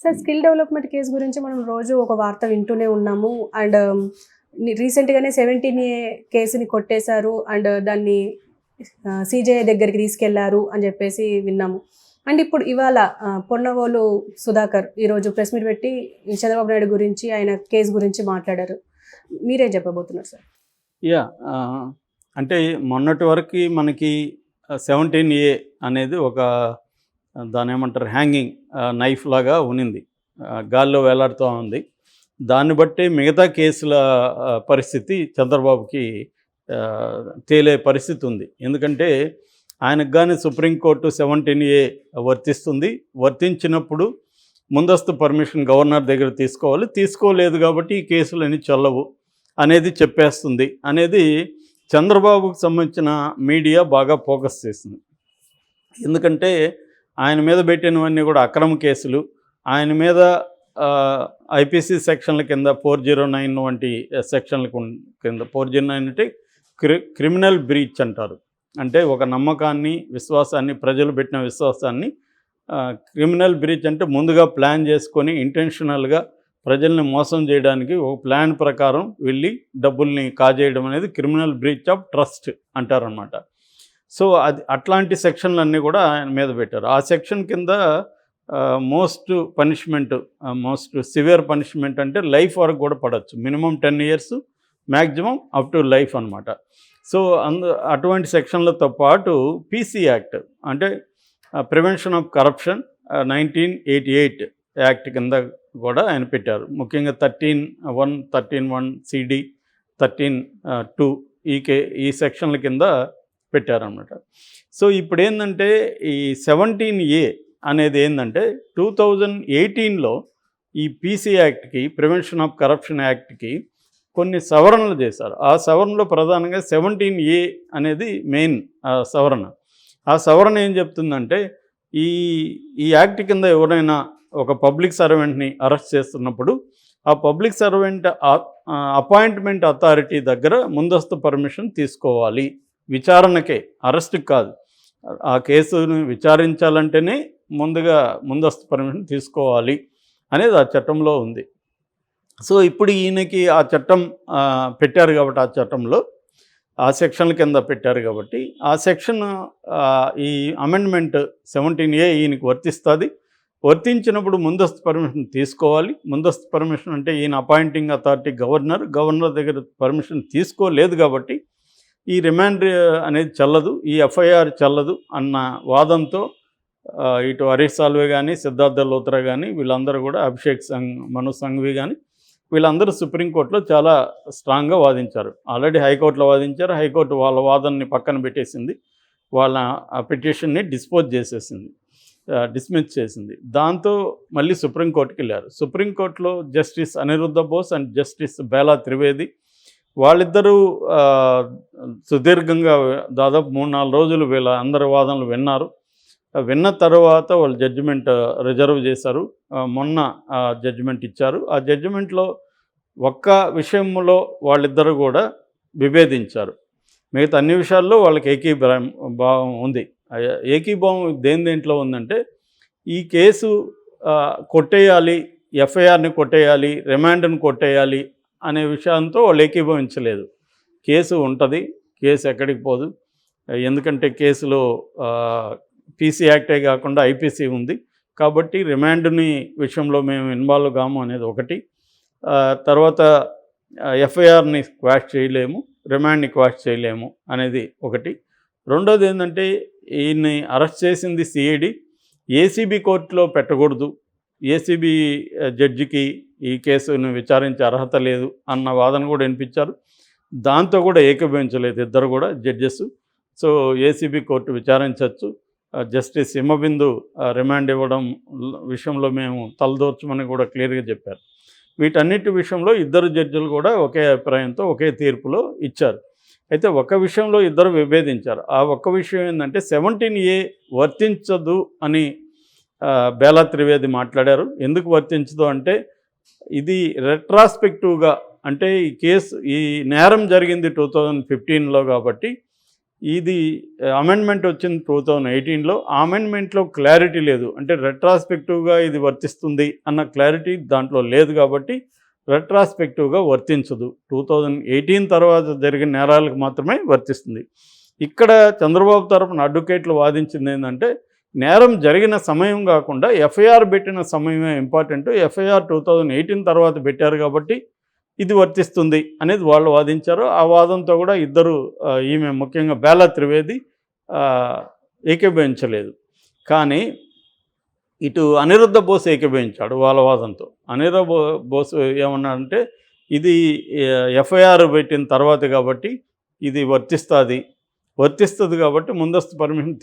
Sir skill development case గురించి మనం రోజు ఒక వార్త వింటూనే ఉన్నాము. అండ్ రీసెంట్‌గానే 17A కేసుని కొట్టేశారు. అండ్ దాన్ని సీజేఐ దగ్గరికి తీసుకెళ్లారు అని చెప్పేసి విన్నాము. అండ్ ఇప్పుడు ఇవాళ పొన్నవోలు సుధాకర్ ఈరోజు ప్రెస్ మీట్ పెట్టి చంద్రబాబు నాయుడు గురించి ఆయన కేసు గురించి మాట్లాడారు. మీరేం చెప్పబోతున్నారు సార్? అంటే మొన్నటి వరకు మనకి 17A అనేది ఒక దాన్నేమంటారు హ్యాంగింగ్ నైఫ్ లాగా ఉన్నింది, గాల్లో వేలాడుతూ ఉంది. దాన్ని బట్టి మిగతా కేసుల పరిస్థితి చంద్రబాబుకి తేలే పరిస్థితి ఉంది. ఎందుకంటే ఆయనకు కానీ సుప్రీంకోర్టు 17A వర్తిస్తుంది. వర్తించినప్పుడు ముందస్తు పర్మిషన్ గవర్నర్ దగ్గర తీసుకోవాలి. తీసుకోలేదు కాబట్టి ఈ కేసులన్నీ చెల్లవు అనేది చెప్పేస్తుంది అనేది చంద్రబాబుకు సంబంధించిన మీడియా బాగా ఫోకస్ చేసింది. ఎందుకంటే ఆయన మీద పెట్టినవన్నీ కూడా అక్రమ కేసులు. ఆయన మీద ఐపీసీ సెక్షన్ల కింద 409 వంటి సెక్షన్ల కింద 409 అంటే క్రిమినల్ బ్రీచ్ అంటారు. అంటే ఒక నమ్మకాన్ని, విశ్వాసాన్ని, ప్రజలు పెట్టిన విశ్వాసాన్ని క్రిమినల్ బ్రీచ్ అంటే ముందుగా ప్లాన్ చేసుకొని ఇంటెన్షనల్గా ప్రజల్ని మోసం చేయడానికి ఒక ప్లాన్ ప్రకారం వెళ్ళి డబ్బుల్ని కాజేయడం అనేది క్రిమినల్ బ్రీచ్ ఆఫ్ ట్రస్ట్ అంటారనమాట. సో అది అట్లాంటి సెక్షన్లన్నీ కూడా ఆయన మీద పెట్టారు. ఆ సెక్షన్ కింద మోస్ట్ సివియర్ పనిష్మెంట్ అంటే లైఫ్ వరకు కూడా పడవచ్చు. Minimum 10 years, maximum up to life అనమాట. సో అటువంటి సెక్షన్లతో పాటు పీసీ యాక్ట్ అంటే ప్రివెన్షన్ ఆఫ్ కరప్షన్ 1988 యాక్ట్ కింద కూడా ఆయన పెట్టారు. ముఖ్యంగా 13(1), 13(1) CD, 13(2) ఈ సెక్షన్ల కింద పెట్టారన్నమాట. సో ఇప్పుడు ఏంటంటే ఈ 17A అనేది ఏంటంటే 2018లో ఈ పీసీ యాక్ట్కి, ప్రివెన్షన్ ఆఫ్ కరప్షన్ యాక్ట్కి కొన్ని సవరణలు చేశారు. ఆ సవరణలో ప్రధానంగా 17A అనేది మెయిన్ సవరణ. ఆ సవరణ ఏం చెప్తుందంటే ఈ యాక్ట్ కింద ఎవరైనా ఒక పబ్లిక్ సర్వెంట్ని అరెస్ట్ చేస్తున్నప్పుడు ఆ పబ్లిక్ సర్వెంట్ అపాయింట్మెంట్ అథారిటీ దగ్గర ముందస్తు పర్మిషన్ తీసుకోవాలి. విచారణకే, అరెస్ట్కి కాదు. ఆ కేసును విచారించాలంటేనే ముందస్తు పర్మిషన్ తీసుకోవాలి అనేది ఆ చట్టంలో ఉంది. సో ఇప్పుడు ఈయనకి ఆ చట్టం పెట్టారు కాబట్టి, ఆ చట్టంలో ఆ సెక్షన్ల కింద పెట్టారు కాబట్టి ఆ సెక్షన్ ఈ అమెండ్మెంట్ 17A ఈయనకి వర్తిస్తుంది. వర్తించినప్పుడు ముందస్తు పర్మిషన్ తీసుకోవాలి. ముందస్తు పర్మిషన్ అంటే ఈయన అపాయింటింగ్ అథారిటీ గవర్నర్ దగ్గర పర్మిషన్ తీసుకోలేదు కాబట్టి ఈ రిమాండ్ అనేది చెల్లదు, ఈ ఎఫ్ఐఆర్ చెల్లదు అన్న వాదంతో ఇటు హరీష్ సాల్వే కానీ, సిద్ధార్థ లోత్రా కానీ, వీళ్ళందరూ కూడా అభిషేక్ మను సంఘవి కానీ వీళ్ళందరూ సుప్రీంకోర్టులో చాలా స్ట్రాంగ్గా వాదించారు. ఆల్రెడీ హైకోర్టులో వాదించారు. హైకోర్టు వాళ్ళ వాదనని పక్కన పెట్టేసింది, వాళ్ళ పిటిషన్ని డిస్మిస్ చేసింది. దాంతో మళ్ళీ సుప్రీంకోర్టుకి వెళ్ళారు. సుప్రీంకోర్టులో justice Aniruddha Bose and justice Bela Trivedi వాళ్ళిద్దరూ సుదీర్ఘంగా దాదాపు 3-4 రోజులు వీళ్ళ అందరి వాదనలు విన్నారు. విన్న తర్వాత వాళ్ళు జడ్జిమెంట్ రిజర్వ్ చేశారు. మొన్న జడ్జిమెంట్ ఇచ్చారు. ఆ జడ్జిమెంట్లో ఒక్క విషయంలో వాళ్ళిద్దరూ కూడా విభేదించారు. మిగతా అన్ని విషయాల్లో వాళ్ళకి ఏకీభావం ఉంది. ఏకీభావం దేంట్లో ఉందంటే ఈ కేసు కొట్టేయాలి, ఎఫ్ఐఆర్ని కొట్టేయాలి, రిమాండ్ని కొట్టేయాలి అనే విషయంతో వాళ్ళు ఏకీభవించలేదు. కేసు ఉంటుంది, కేసు ఎక్కడికి పోదు. ఎందుకంటే కేసులో పీసీ యాక్టే కాకుండా ఐపీసీ ఉంది కాబట్టి రిమాండ్ని విషయంలో మేము ఇన్వాల్వ్ కాము అనేది ఒకటి. తర్వాత ఎఫ్ఐఆర్ని క్వాష్ చేయలేము, రిమాండ్ని క్వాష్ చేయలేము అనేది ఒకటి. రెండోది ఏంటంటే ఈయన్ని అరెస్ట్ చేసింది సిఐడి, ఏసీబీ కోర్టులో పెట్టకూడదు, ఏసీబీ జడ్జికి ఈ కేసును విచారించే అర్హత లేదు అన్న వాదన కూడా వినిపించారు. దాంతో కూడా ఏకీభవించలేదు ఇద్దరు కూడా జడ్జెస్. సో ఏసీబీ కోర్టు విచారించవచ్చు, జస్టిస్ హిమబిందు రిమాండ్ ఇవ్వడం విషయంలో మేము తలదూర్చమని కూడా క్లియర్గా చెప్పారు. వీటన్నిటి విషయంలో ఇద్దరు జడ్జిలు కూడా ఒకే అభిప్రాయంతో ఒకే తీర్పులో ఇచ్చారు. అయితే ఒక విషయంలో ఇద్దరు విభేదించారు. ఆ ఒక్క విషయం ఏంటంటే 17A వర్తించదు అని బేలా త్రివేది మాట్లాడారు. ఎందుకు వర్తించదు అంటే ఇది రెట్రాస్పెక్టివ్గా, అంటే ఈ నేరం జరిగింది 2015లో కాబట్టి ఇది అమెండ్మెంట్ వచ్చింది 2018లో. ఆ అమెండ్మెంట్లో క్లారిటీ లేదు. అంటే రెట్రాస్పెక్టివ్గా ఇది వర్తిస్తుంది అన్న క్లారిటీ దాంట్లో లేదు కాబట్టి రెట్రాస్పెక్టివ్గా వర్తించదు. 2018 తర్వాత జరిగిన నేరాలకు మాత్రమే వర్తిస్తుంది. ఇక్కడ చంద్రబాబు తరపున అడ్వకేట్లు వాదించింది ఏంటంటే, నేరం జరిగిన సమయం కాకుండా ఎఫ్ఐఆర్ పెట్టిన సమయమే ఇంపార్టెంట్. ఎఫ్ఐఆర్ 2018 తర్వాత పెట్టారు కాబట్టి ఇది వర్తిస్తుంది అనేది వాళ్ళు వాదించారు. ఆ వాదంతో కూడా ఇద్దరు ఈమె ముఖ్యంగా బేలా త్రివేది ఏకీభవించలేదు. కానీ ఇటు అనిరుద్ధ బోస్ ఏకీభవించాడు వాళ్ళ వాదంతో. అనిరుద్ధ బోస్ ఏమన్నాడంటే, ఇది ఎఫ్ఐఆర్ పెట్టిన తర్వాత కాబట్టి ఇది వర్తిస్తుంది కాబట్టి ముందస్తు పర్మిషన్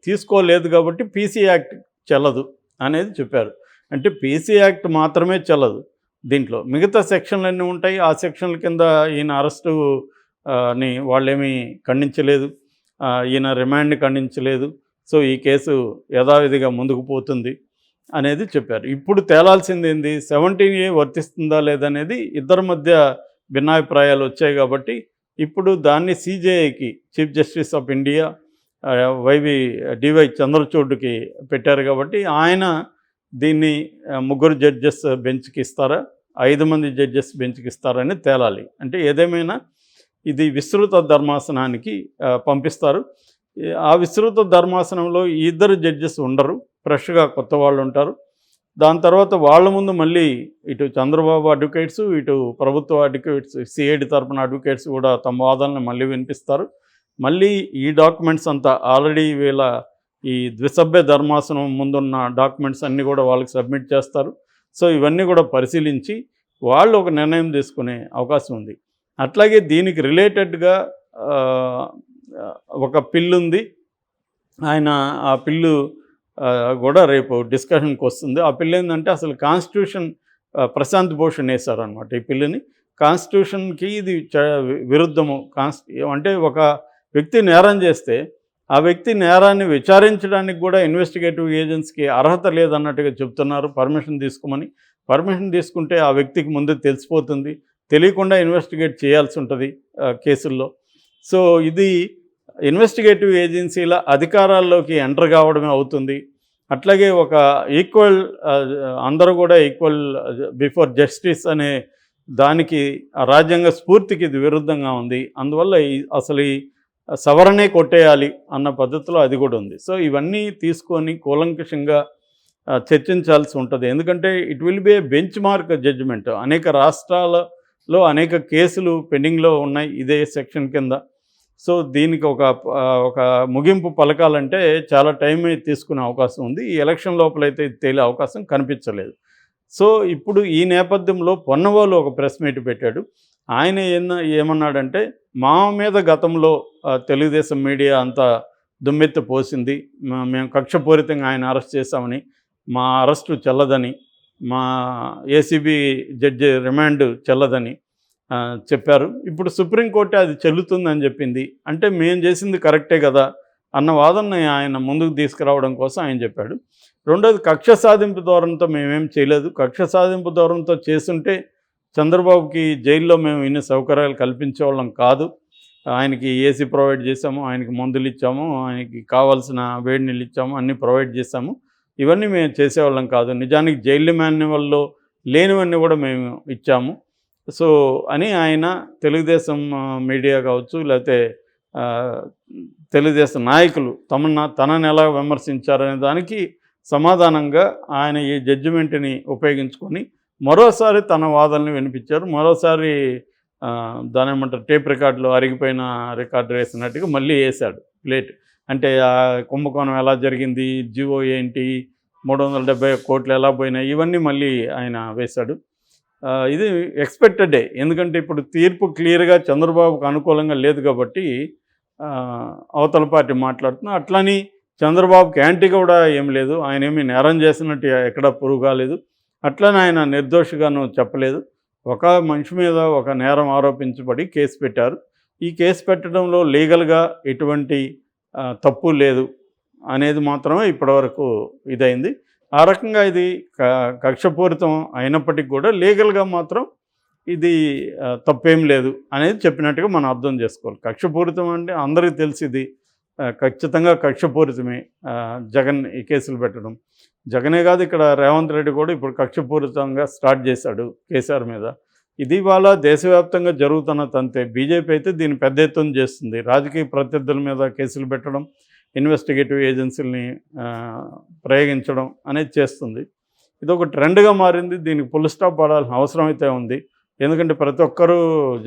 తీసుకోలేదు కాబట్టి పీసీ యాక్ట్ చెల్లదు అనేది చెప్పారు. అంటే పీసీ యాక్ట్ మాత్రమే చెల్లదు, దీంట్లో మిగతా సెక్షన్లన్నీ ఉంటాయి. ఆ సెక్షన్ల కింద ఈయన అరెస్టు ని వాళ్ళేమీ ఖండించలేదు, ఈయన రిమాండ్ని ఖండించలేదు. సో ఈ కేసు యథావిధిగా ముందుకు పోతుంది అనేది చెప్పారు. ఇప్పుడు తేలాల్సింది ఏంది, 17A వర్తిస్తుందా లేదనేది ఇద్దరి మధ్య భిన్నాభిప్రాయాలు వచ్చాయి కాబట్టి ఇప్పుడు దాన్ని సిజేఐకి, chief justice of India DY చంద్రచూడ్కి పెట్టారు కాబట్టి ఆయన దీన్ని 3 జడ్జెస్ బెంచ్కి ఇస్తారా, 5 మంది జడ్జెస్ బెంచ్కి ఇస్తారని తేలాలి. అంటే ఏదేమైనా ఇది విస్తృత ధర్మాసనానికి పంపిస్తారు. ఆ విస్తృత ధర్మాసనంలో ఈ ఇద్దరు జడ్జెస్ ఉండరు, ఫ్రెష్గా కొత్త వాళ్ళు ఉంటారు. దాని తర్వాత వాళ్ళ ముందు మళ్ళీ ఇటు చంద్రబాబు అడ్వకేట్స్, ఇటు ప్రభుత్వ అడ్వకేట్స్, సిఐడి తరపున అడ్వకేట్స్ కూడా తమ వాదనలు మళ్ళీ వినిపిస్తారు. మళ్ళీ ఈ డాక్యుమెంట్స్ అంతా ఆల్రెడీ వీళ్ళ ఈ ద్విసభ్య ధర్మాసనం ముందున్న డాక్యుమెంట్స్ అన్నీ కూడా వాళ్ళకి సబ్మిట్ చేస్తారు. సో ఇవన్నీ కూడా పరిశీలించి వాళ్ళు ఒక నిర్ణయం తీసుకునే అవకాశం ఉంది. అట్లాగే దీనికి రిలేటెడ్గా ఒక పిల్లు ఉంది. ఆ పిల్లు కూడా రేపు డిస్కషన్కి వస్తుంది. ఆ పిల్లు ఏంటంటే అసలు కాన్స్టిట్యూషన్ ప్రశాంత్ భూషణ్ వేశారనమాట ఈ పిల్లని. కాన్స్టిట్యూషన్కి ఇది విరుద్ధము. అంటే ఒక వ్యక్తి నేరం చేస్తే ఆ వ్యక్తి నేరాన్ని విచారించడానికి కూడా ఇన్వెస్టిగేటివ్ ఏజెన్సీకి అర్హత లేదన్నట్టుగా చెప్తున్నారు. పర్మిషన్ తీసుకుంటే ఆ వ్యక్తికి ముందు తెలిసిపోతుంది, తెలియకుండా ఇన్వెస్టిగేట్ చేయాల్సి ఉంటుంది కేసుల్లో. సో ఇది ఇన్వెస్టిగేటివ్ ఏజెన్సీల అధికారాల్లోకి ఎంటర్ కావడమే అవుతుంది. అట్లాగే ఒక ఈక్వల్, అందరూ కూడా ఈక్వల్ బిఫోర్ జస్టిస్ అనే దానికి రాజ్యాంగ స్ఫూర్తికి ఇది విరుద్ధంగా ఉంది. అందువల్ల అసలు ఈ సవరణే కొట్టేయాలి అన్న పద్ధతిలో అది కూడా ఉంది. సో ఇవన్నీ తీసుకొని కూలంకషంగా చర్చించాల్సి ఉంటుంది. ఎందుకంటే it will be a benchmark judgement. అనేక రాష్ట్రాలలో అనేక కేసులు పెండింగ్లో ఉన్నాయి ఇదే సెక్షన్ కింద. సో దీనికి ఒక ముగింపు పలకాలంటే చాలా టైం తీసుకునే అవకాశం ఉంది. ఈ ఎలక్షన్ లోపలైతే తేలే అవకాశం కనిపించలేదు. సో ఇప్పుడు ఈ నేపథ్యంలో పొన్నవాళ్ళు ఒక ప్రెస్ మీట్ పెట్టాడు. ఆయన ఏమన్నాడంటే, మా మీద గతంలో తెలుగుదేశం మీడియా అంతా దుమ్మెత్తి పోసింది, మేము కక్షపూరితంగా ఆయన అరెస్ట్ చేశామని, మా అరెస్టు చెల్లదని, మా ఏసీబీ జడ్జి రిమాండ్ చెల్లదని చెప్పారు. ఇప్పుడు సుప్రీంకోర్టు అది చెల్లుతుందని చెప్పింది. అంటే మేము చేసింది కరెక్టే కదా అన్న వాదనని ఆయన ముందుకు తీసుకురావడం కోసం ఆయన చెప్పాడు. రెండోది, కక్ష సాధింపు ధోరణితో మేమేం చేయలేదు. కక్ష సాధింపు ధోరణితో చేస్తుంటే చంద్రబాబుకి జైల్లో మేము ఇన్ని సౌకర్యాలు కల్పించేవాళ్ళం కాదు. ఆయనకి ఏసీ ప్రొవైడ్ చేసాము, ఆయనకి మందులు ఇచ్చాము, ఆయనకి కావాల్సిన వేడి నీళ్ళు ఇచ్చాము, అన్నీ ప్రొవైడ్ చేసాము. ఇవన్నీ మేము చేసేవాళ్ళం కాదు. నిజానికి జైలు మాన్యువల్లో లేనివన్నీ కూడా మేము ఇచ్చాము. సో అని ఆయన తెలుగుదేశం మీడియా కావచ్చు, లేకపోతే తెలుగుదేశం నాయకులు తనని ఎలా విమర్శించారనే దానికి సమాధానంగా ఆయన ఈ జడ్జిమెంట్ని ఉపయోగించుకొని మరోసారి తన వాదనని వినిపించారు. మరోసారి దాని ఏమంటారు, టేప్ రికార్డులో అరిగిపోయిన రికార్డు వేసినట్టుగా మళ్ళీ వేశాడు ప్లేట్. అంటే ఆ కుంభకోణం ఎలా జరిగింది, జివో ఏంటి, 371 కోట్లు ఎలా పోయినాయి, ఇవన్నీ మళ్ళీ ఆయన వేశాడు. ఇది ఎక్స్పెక్టెడే. ఎందుకంటే ఇప్పుడు తీర్పు క్లియర్గా చంద్రబాబుకు అనుకూలంగా లేదు కాబట్టి అవతల పార్టీ మాట్లాడుతున్నా. అట్లని చంద్రబాబుకి యాంటీ కూడా ఏం లేదు. ఆయన ఏమీ నేరం చేసినట్టు ఎక్కడ ప్రూవ్ కాలేదు. అట్లని ఆయన నిర్దోషిగాను చెప్పలేదు. ఒక మనిషి మీద ఒక నేరం ఆరోపించబడి కేసు పెట్టారు. ఈ కేసు పెట్టడంలో లీగల్గా ఎటువంటి తప్పు లేదు అనేది మాత్రమే ఇప్పటివరకు ఇదైంది. ఆ రకంగా ఇది కక్షపూరితం అయినప్పటికీ కూడా లీగల్గా మాత్రం ఇది తప్పేం లేదు అనేది చెప్పినట్టుగా మనం అర్థం చేసుకోవాలి. కక్షపూరితం అంటే అందరికీ తెలిసింది, ఖచ్చితంగా కక్షపూరితమే జగన్ ఈ కేసులు పెట్టడం. జగనే కాదు, ఇక్కడ రేవంత్ రెడ్డి కూడా ఇప్పుడు కక్షపూరితంగా స్టార్ట్ చేశాడు కేసీఆర్ మీద. ఇది ఇవాళ దేశవ్యాప్తంగా జరుగుతున్న తంతే. బీజేపీ అయితే దీన్ని పెద్ద ఎత్తున చేస్తుంది. రాజకీయ ప్రత్యర్థుల మీద కేసులు పెట్టడం, ఇన్వెస్టిగేటివ్ ఏజెన్సీలని ప్రయోగించడం అనేది చేస్తుంది. ఇది ఒక ట్రెండ్గా మారింది. దీనికి ఫుల్ స్టాప్ పడాల్సిన అవసరం అయితే ఉంది. ఎందుకంటే ప్రతి ఒక్కరూ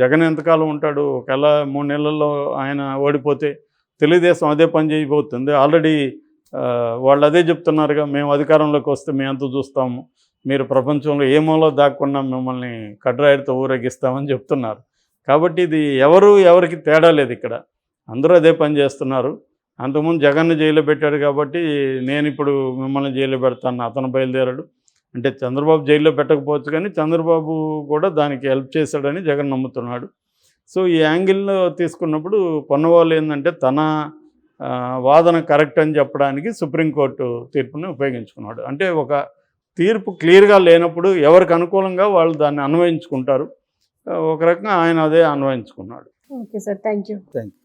జగన్ ఎంతకాలం ఉంటాడు, ఒకవేళ 3 నెలల్లో ఆయన ఓడిపోతే తెలుగుదేశం అదే పని చేయబోతుంది. ఆల్రెడీ వాళ్ళు అదే చెప్తున్నారుగా, మేము అధికారంలోకి వస్తే మేము అంత చూస్తాము, మీరు ప్రపంచంలో ఏ మూలలో దాక్కున్నా మిమ్మల్ని కడ్రాయిడితో ఊరేగిస్తామని చెప్తున్నారు. కాబట్టి ఇది ఎవరికి తేడా లేదు ఇక్కడ, అందరూ అదే పని చేస్తున్నారు. అంతకుముందు జగన్ను జైల్లో పెట్టాడు కాబట్టి నేను ఇప్పుడు మిమ్మల్ని జైల్లో పెడతాను అతను బయలుదేరాడు. అంటే చంద్రబాబు జైల్లో పెట్టకపోవచ్చు, కానీ చంద్రబాబు కూడా దానికి హెల్ప్ చేశాడని జగన్ నమ్ముతున్నాడు. సో ఈ యాంగిల్లో తీసుకున్నప్పుడు పొన్నవాళ్ళు ఏంటంటే తన వాదన కరెక్ట్ అని చెప్పడానికి సుప్రీంకోర్టు తీర్పుని ఉపయోగించుకున్నాడు. అంటే ఒక తీర్పు క్లియర్గా లేనప్పుడు ఎవరికి అనుకూలంగా వాళ్ళు దాన్ని అన్వయించుకుంటారు. ఒక రకంగా ఆయన అదే అన్వయించుకున్నాడు. Okay sir, thank you. Thank you.